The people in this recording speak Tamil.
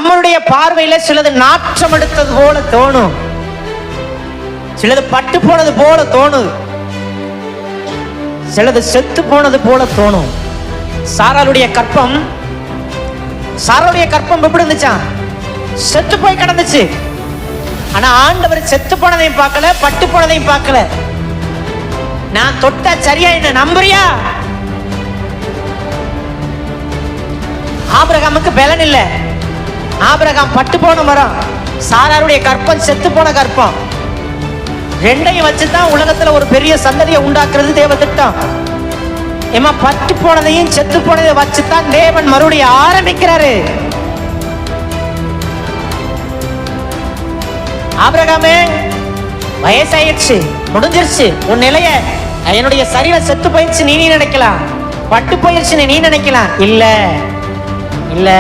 நம்மளுடைய பார்வையில சிலது நாற்றம் எடுத்தது போல தோணும், சிலது பட்டு போனது போல தோணும், சிலது செத்து போனது போல தோணும். சாராளுடைய கற்பம் எப்படி இருந்துச்சான்? செத்து போய் கிடந்துச்சு. ஆனா ஆண்டவர் செத்து போனதையும் பார்க்கல, பட்டு போனதையும் பார்க்கல. நான் தொட்டா சரியா என்ன நம்புறியா? ஆபிரகாமுக்கு பலன் இல்ல. ஆபிரகாம் பட்டு போன மரம், சாராருடைய கற்பம் செத்து போன கற்பம். ரெண்டையும் வச்சுதான் உலகத்துல ஒரு பெரிய சந்ததியை உண்டாக்குறது தேவ திட்டம். ஏமா பட்டு போனதையும் செத்து போனதையும் வச்சுதான் தேவன் மறுபடியும் ஆரம்பிக்கிறாரு. ஆபிரகாமே, வயசாயிடுச்சு, முடிஞ்சிருச்சு உன் நிலைய. என்னுடைய சரீரம் செத்து போயிடுச்சு நீ நினைக்கலாம், பட்டு போயிடுச்சு நீ நினைக்கலாம். இல்ல இல்ல,